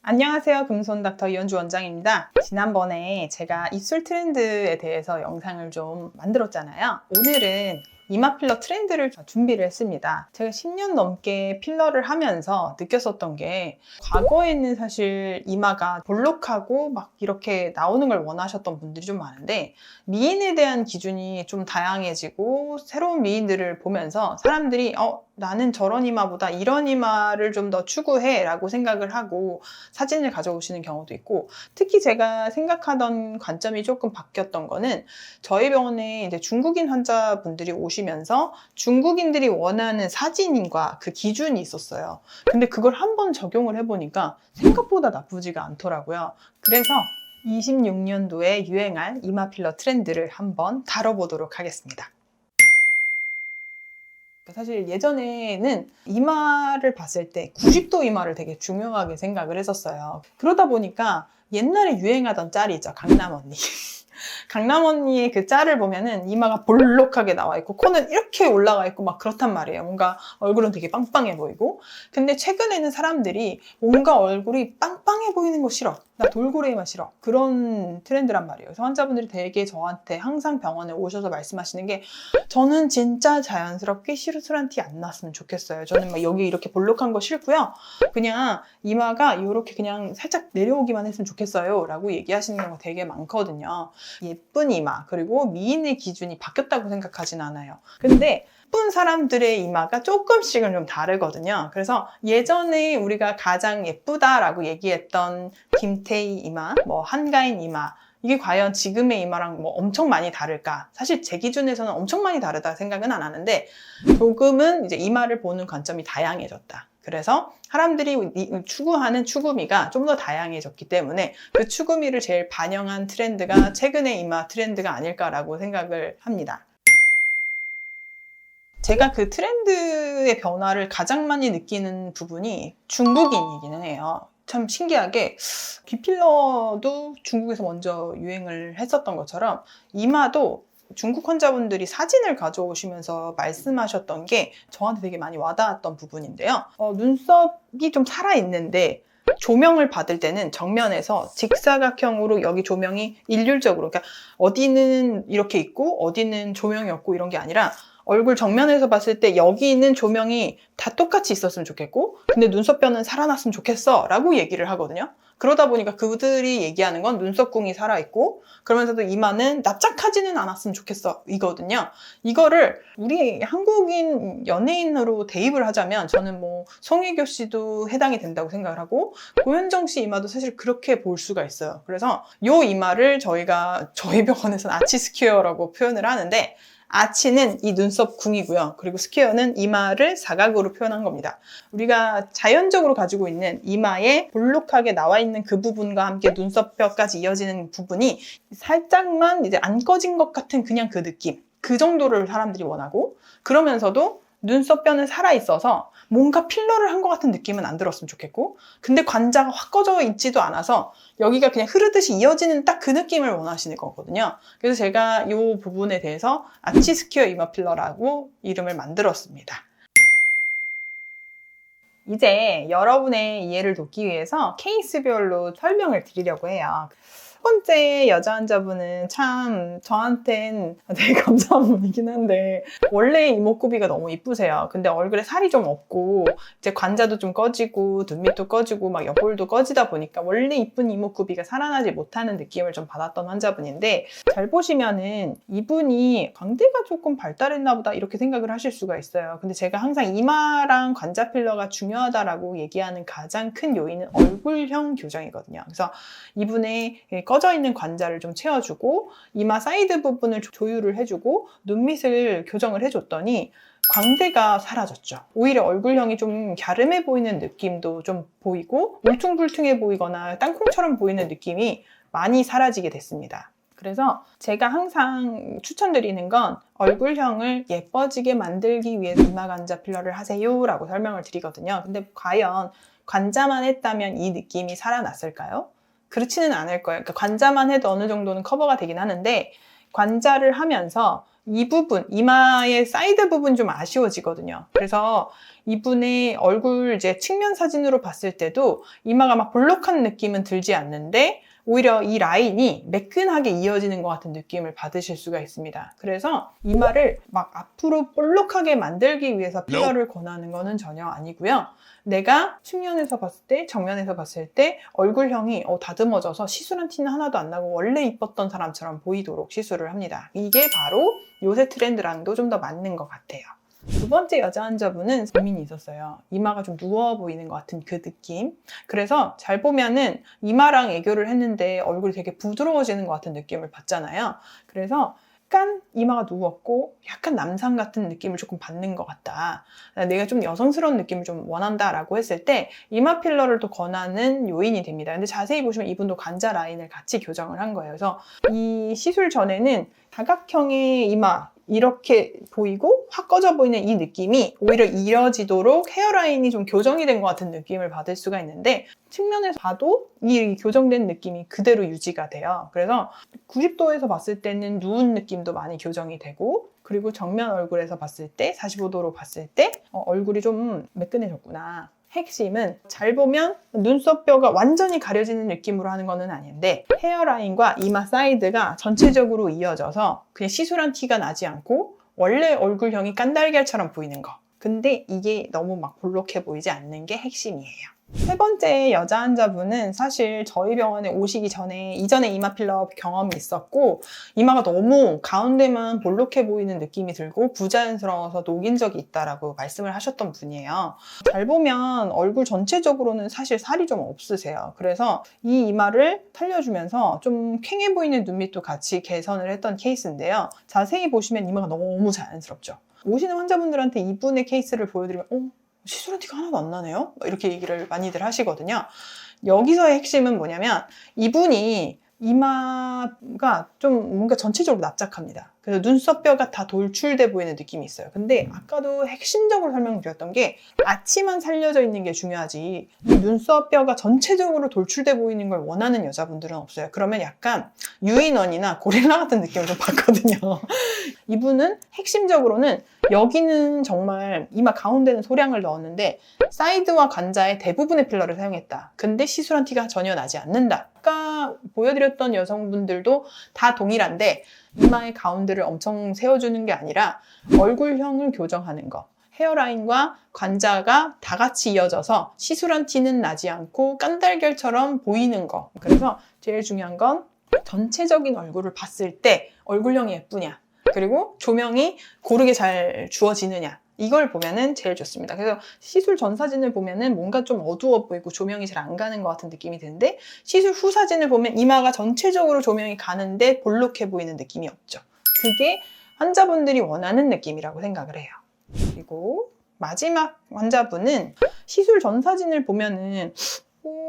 안녕하세요. 금손 닥터 이현주 원장입니다. 지난번에 제가 입술 트렌드에 대해서 영상을 좀 만들었잖아요. 오늘은 이마 필러 트렌드를 준비를 했습니다. 제가 10년 넘게 필러를 하면서 느꼈었던 게 과거에는 사실 이마가 볼록하고 막 이렇게 나오는 걸 원하셨던 분들이 좀 많은데 미인에 대한 기준이 좀 다양해지고 새로운 미인들을 보면서 사람들이 나는 저런 이마보다 이런 이마를 좀 더 추구해 라고 생각을 하고 사진을 가져오시는 경우도 있고, 특히 제가 생각하던 관점이 조금 바뀌었던 거는 저희 병원에 이제 중국인 환자분들이 오시면서 중국인들이 원하는 사진과 그 기준이 있었어요. 근데 그걸 한번 적용을 해보니까 생각보다 나쁘지가 않더라고요. 그래서 26년도에 유행할 이마 필러 트렌드를 한번 다뤄보도록 하겠습니다. 사실 예전에는 이마를 봤을 때 90도 이마를 되게 중요하게 생각을 했었어요. 그러다 보니까 옛날에 유행하던 짤이 있죠. 강남 언니. 강남 언니의 그 짤을 보면은 이마가 볼록하게 나와 있고 코는 이렇게 올라가 있고 막 그렇단 말이에요. 뭔가 얼굴은 되게 빵빵해 보이고. 근데 최근에는 사람들이 뭔가 얼굴이 빵빵해 보이는 거 싫어. 나 돌고래이마 싫어. 그런 트렌드란 말이에요. 그래서 환자분들이 되게 저한테 항상 병원에 오셔서 말씀하시는 게, 저는 진짜 자연스럽게 시루스란 티 안 났으면 좋겠어요. 저는 막 여기 이렇게 볼록한 거 싫고요. 그냥 이마가 이렇게 그냥 살짝 내려오기만 했으면 좋겠어요. 라고 얘기하시는 경우가 되게 많거든요. 예쁜 이마, 그리고 미인의 기준이 바뀌었다고 생각하진 않아요. 근데 예쁜 사람들의 이마가 조금씩은 좀 다르거든요. 그래서 예전에 우리가 가장 예쁘다라고 얘기했던 김태희 이마, 한가인 이마, 이게 과연 지금의 이마랑 엄청 많이 다를까? 사실 제 기준에서는 엄청 많이 다르다 생각은 안 하는데, 조금은 이제 이마를 보는 관점이 다양해졌다. 그래서 사람들이 추구하는 추구미가 좀 더 다양해졌기 때문에 그 추구미를 제일 반영한 트렌드가 최근의 이마 트렌드가 아닐까라고 생각을 합니다. 제가 그 트렌드의 변화를 가장 많이 느끼는 부분이 중국인이기는 해요. 참 신기하게 B필러도 중국에서 먼저 유행을 했었던 것처럼 이마도 중국 환자분들이 사진을 가져오시면서 말씀하셨던 게 저한테 되게 많이 와닿았던 부분인데요. 눈썹이 좀 살아있는데 조명을 받을 때는 정면에서 직사각형으로 여기 조명이 일률적으로, 그러니까 어디는 이렇게 있고 어디는 조명이 없고 이런 게 아니라 얼굴 정면에서 봤을 때 여기 있는 조명이 다 똑같이 있었으면 좋겠고, 근데 눈썹뼈는 살아났으면 좋겠어 라고 얘기를 하거든요. 그러다 보니까 그들이 얘기하는 건 눈썹궁이 살아있고 그러면서도 이마는 납작하지는 않았으면 좋겠어 이거든요. 이거를 우리 한국인 연예인으로 대입을 하자면 저는 송혜교 씨도 해당이 된다고 생각을 하고, 고현정 씨 이마도 사실 그렇게 볼 수가 있어요. 그래서 이 이마를 저희 병원에서는 아치 스퀘어라고 표현을 하는데, 아치는 이 눈썹 궁이고요. 그리고 스퀘어는 이마를 사각으로 표현한 겁니다. 우리가 자연적으로 가지고 있는 이마에 볼록하게 나와 있는 그 부분과 함께 눈썹뼈까지 이어지는 부분이 살짝만 이제 안 꺼진 것 같은 그냥 그 느낌. 그 정도를 사람들이 원하고, 그러면서도 눈썹뼈는 살아있어서 뭔가 필러를 한 것 같은 느낌은 안 들었으면 좋겠고, 근데 관자가 확 꺼져 있지도 않아서 여기가 그냥 흐르듯이 이어지는 딱 그 느낌을 원하시는 거거든요. 그래서 제가 이 부분에 대해서 아치 스퀘어 이마 필러라고 이름을 만들었습니다. 이제 여러분의 이해를 돕기 위해서 케이스별로 설명을 드리려고 해요. 첫 번째 여자 환자분은 참 저한텐 되게 감사한 분이긴 한데, 원래 이목구비가 너무 이쁘세요. 근데 얼굴에 살이 좀 없고 이제 관자도 좀 꺼지고 눈밑도 꺼지고 막 옆볼도 꺼지다 보니까 원래 이쁜 이목구비가 살아나지 못하는 느낌을 좀 받았던 환자분인데, 잘 보시면은 이분이 광대가 조금 발달했나 보다 이렇게 생각을 하실 수가 있어요. 근데 제가 항상 이마랑 관자 필러가 중요하다라고 얘기하는 가장 큰 요인은 얼굴형 교정이거든요. 그래서 이분의 꺼져 있는 관자를 좀 채워주고 이마 사이드 부분을 조율을 해주고 눈밑을 교정을 해줬더니 광대가 사라졌죠. 오히려 얼굴형이 좀 갸름해 보이는 느낌도 좀 보이고 울퉁불퉁해 보이거나 땅콩처럼 보이는 느낌이 많이 사라지게 됐습니다. 그래서 제가 항상 추천드리는 건 얼굴형을 예뻐지게 만들기 위해서 이마 관자 필러를 하세요 라고 설명을 드리거든요. 근데 과연 관자만 했다면 이 느낌이 살아났을까요? 그렇지는 않을 거예요. 그러니까 관자만 해도 어느 정도는 커버가 되긴 하는데, 관자를 하면서 이 부분, 이마의 사이드 부분 좀 아쉬워지거든요. 그래서 이분의 얼굴 이제 측면 사진으로 봤을 때도 이마가 막 볼록한 느낌은 들지 않는데 오히려 이 라인이 매끈하게 이어지는 것 같은 느낌을 받으실 수가 있습니다. 그래서 이마를 막 앞으로 볼록하게 만들기 위해서 필러를 권하는 거는 전혀 아니고요. 내가 측면에서 봤을 때, 정면에서 봤을 때 얼굴형이 다듬어져서 시술한 티는 하나도 안 나고 원래 이뻤던 사람처럼 보이도록 시술을 합니다. 이게 바로 요새 트렌드랑도 좀 더 맞는 것 같아요. 두 번째 여자 환자분은 고민이 있었어요. 이마가 좀 누워 보이는 것 같은 그 느낌. 그래서 잘 보면은 이마랑 애교를 했는데 얼굴이 되게 부드러워지는 것 같은 느낌을 받잖아요. 그래서 약간 이마가 누웠고 약간 남성 같은 느낌을 조금 받는 것 같다. 내가 좀 여성스러운 느낌을 좀 원한다라고 했을 때 이마 필러를 또 권하는 요인이 됩니다. 근데 자세히 보시면 이분도 관자 라인을 같이 교정을 한 거예요. 그래서 이 시술 전에는 다각형의 이마 이렇게 보이고 확 꺼져 보이는 이 느낌이 오히려 이어지도록 헤어라인이 좀 교정이 된 것 같은 느낌을 받을 수가 있는데 측면에서 봐도 이 교정된 느낌이 그대로 유지가 돼요. 그래서 90도에서 봤을 때는 누운 느낌도 많이 교정이 되고 그리고 정면 얼굴에서 봤을 때 45도로 봤을 때 얼굴이 좀 매끈해졌구나. 핵심은 잘 보면 눈썹뼈가 완전히 가려지는 느낌으로 하는 거는 아닌데 헤어라인과 이마 사이드가 전체적으로 이어져서 그냥 시술한 티가 나지 않고 원래 얼굴형이 깐달걀처럼 보이는 거. 근데 이게 너무 막 볼록해 보이지 않는 게 핵심이에요. 세 번째 여자 환자분은 사실 저희 병원에 오시기 전에 이전에 이마 필러 경험이 있었고 이마가 너무 가운데만 볼록해 보이는 느낌이 들고 부자연스러워서 녹인 적이 있다라고 말씀을 하셨던 분이에요. 잘 보면 얼굴 전체적으로는 사실 살이 좀 없으세요. 그래서 이 이마를 살려주면서 좀 캥해 보이는 눈밑도 같이 개선을 했던 케이스인데요. 자세히 보시면 이마가 너무 자연스럽죠. 오시는 환자분들한테 이분의 케이스를 보여드리면 시술한 티가 하나도 안 나네요? 이렇게 얘기를 많이들 하시거든요. 여기서의 핵심은 뭐냐면 이분이 이마가 좀 뭔가 전체적으로 납작합니다. 그래서 눈썹뼈가 다 돌출돼 보이는 느낌이 있어요. 근데 아까도 핵심적으로 설명드렸던 게 아치만 살려져 있는 게 중요하지 이 눈썹뼈가 전체적으로 돌출돼 보이는 걸 원하는 여자분들은 없어요. 그러면 약간 유인원이나 고릴라 같은 느낌을 좀 받거든요. 이분은 핵심적으로는 여기는 정말 이마 가운데는 소량을 넣었는데 사이드와 관자의 대부분의 필러를 사용했다. 근데 시술한 티가 전혀 나지 않는다. 아까 보여드렸던 여성분들도 다 동일한데 이마의 가운데를 엄청 세워주는 게 아니라 얼굴형을 교정하는 거. 헤어라인과 관자가 다 같이 이어져서 시술한 티는 나지 않고 깐달걀처럼 보이는 거. 그래서 제일 중요한 건 전체적인 얼굴을 봤을 때 얼굴형이 예쁘냐 그리고 조명이 고르게 잘 주어지느냐 이걸 보면은 제일 좋습니다. 그래서 시술 전 사진을 보면은 뭔가 좀 어두워 보이고 조명이 잘 안 가는 것 같은 느낌이 드는데 시술 후 사진을 보면 이마가 전체적으로 조명이 가는데 볼록해 보이는 느낌이 없죠. 그게 환자분들이 원하는 느낌이라고 생각을 해요. 그리고 마지막 환자분은 시술 전 사진을 보면은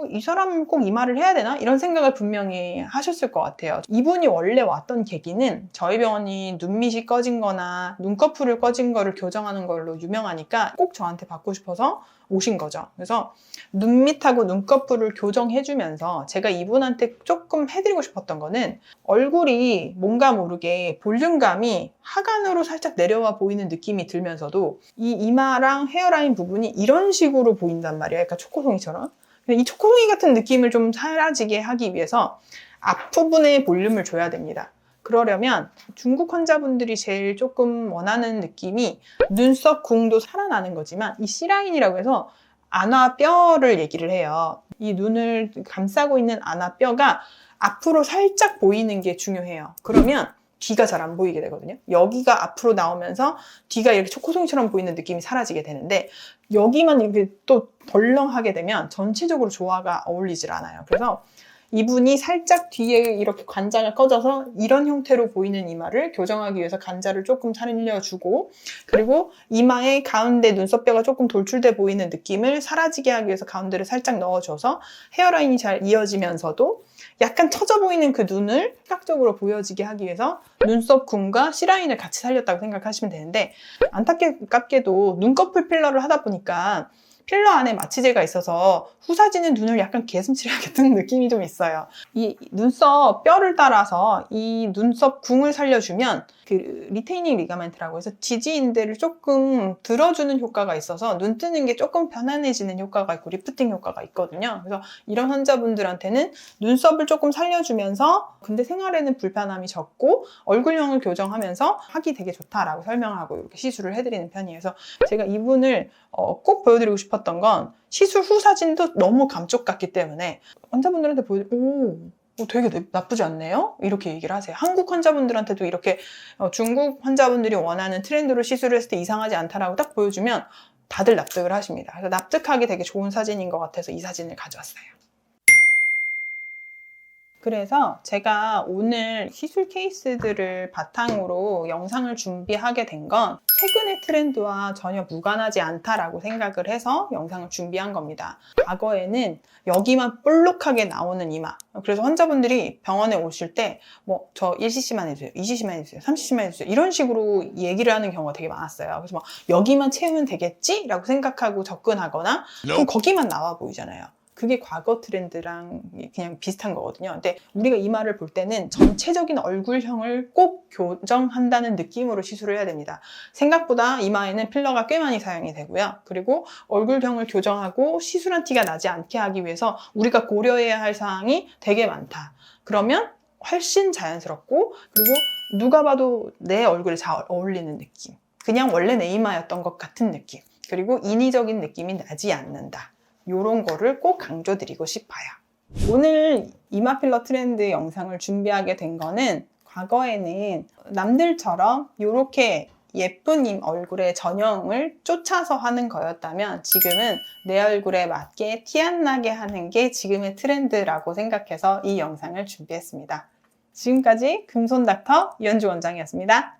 이 사람 꼭 이마를 해야 되나? 이런 생각을 분명히 하셨을 것 같아요. 이분이 원래 왔던 계기는 저희 병원이 눈밑이 꺼진 거나 눈꺼풀을 꺼진 거를 교정하는 걸로 유명하니까 꼭 저한테 받고 싶어서 오신 거죠. 그래서 눈밑하고 눈꺼풀을 교정해주면서 제가 이분한테 조금 해드리고 싶었던 거는 얼굴이 뭔가 모르게 볼륨감이 하관으로 살짝 내려와 보이는 느낌이 들면서도 이 이마랑 헤어라인 부분이 이런 식으로 보인단 말이에요. 약간 초코송이처럼. 이 초코송이 같은 느낌을 좀 사라지게 하기 위해서 앞부분에 볼륨을 줘야 됩니다. 그러려면 중국 환자분들이 제일 조금 원하는 느낌이 눈썹 궁도 살아나는 거지만 이 C라인이라고 해서 안화뼈를 얘기를 해요. 이 눈을 감싸고 있는 안화뼈가 앞으로 살짝 보이는 게 중요해요. 그러면 뒤가 잘 안 보이게 되거든요. 여기가 앞으로 나오면서 뒤가 이렇게 초코송이처럼 보이는 느낌이 사라지게 되는데 여기만 이렇게 또 덜렁하게 되면 전체적으로 조화가 어울리질 않아요. 그래서 이분이 살짝 뒤에 이렇게 관자가 꺼져서 이런 형태로 보이는 이마를 교정하기 위해서 관자를 조금 살려주고 그리고 이마의 가운데 눈썹뼈가 조금 돌출돼 보이는 느낌을 사라지게 하기 위해서 가운데를 살짝 넣어줘서 헤어라인이 잘 이어지면서도 약간 처져 보이는 그 눈을 시각적으로 보여지게 하기 위해서 눈썹 궁과 C라인을 같이 살렸다고 생각하시면 되는데 안타깝게도 눈꺼풀 필러를 하다 보니까 필러 안에 마취제가 있어서 후사지는 눈을 약간 개슴츠레하게 뜬 느낌이 좀 있어요. 이 눈썹 뼈를 따라서 이 눈썹 궁을 살려주면 그 리테이닝 리가멘트라고 해서 지지인대를 조금 들어주는 효과가 있어서 눈 뜨는 게 조금 편안해지는 효과가 있고 리프팅 효과가 있거든요. 그래서 이런 환자분들한테는 눈썹을 조금 살려주면서 근데 생활에는 불편함이 적고 얼굴형을 교정하면서 하기 되게 좋다라고 설명하고 이렇게 시술을 해드리는 편이에요. 그래서 제가 이분을 꼭 보여드리고 싶었던 건 시술 후 사진도 너무 감쪽 같기 때문에 환자분들한테 되게 나쁘지 않네요? 이렇게 얘기를 하세요. 한국 환자분들한테도 이렇게 중국 환자분들이 원하는 트렌드로 시술을 했을 때 이상하지 않다라고 딱 보여주면 다들 납득을 하십니다. 그래서 납득하기 되게 좋은 사진인 것 같아서 이 사진을 가져왔어요. 그래서 제가 오늘 시술 케이스들을 바탕으로 영상을 준비하게 된 건 최근의 트렌드와 전혀 무관하지 않다라고 생각을 해서 영상을 준비한 겁니다. 과거에는 여기만 볼록하게 나오는 이마. 그래서 환자분들이 병원에 오실 때 저 1cc만 해주세요, 2cc만 해주세요, 3cc만 해주세요 이런 식으로 얘기를 하는 경우가 되게 많았어요. 그래서 여기만 채우면 되겠지? 라고 생각하고 접근하거나 그럼 거기만 나와 보이잖아요. 그게 과거 트렌드랑 그냥 비슷한 거거든요. 근데 우리가 이마를 볼 때는 전체적인 얼굴형을 꼭 교정한다는 느낌으로 시술을 해야 됩니다. 생각보다 이마에는 필러가 꽤 많이 사용이 되고요. 그리고 얼굴형을 교정하고 시술한 티가 나지 않게 하기 위해서 우리가 고려해야 할 사항이 되게 많다. 그러면 훨씬 자연스럽고 그리고 누가 봐도 내 얼굴에 잘 어울리는 느낌. 그냥 원래 내 이마였던 것 같은 느낌. 그리고 인위적인 느낌이 나지 않는다. 이런 거를 꼭 강조드리고 싶어요. 오늘 이마 필러 트렌드 영상을 준비하게 된 거는 과거에는 남들처럼 이렇게 예쁜 얼굴의 전형을 쫓아서 하는 거였다면 지금은 내 얼굴에 맞게 티 안 나게 하는 게 지금의 트렌드라고 생각해서 이 영상을 준비했습니다. 지금까지 금손 닥터 이현주 원장이었습니다.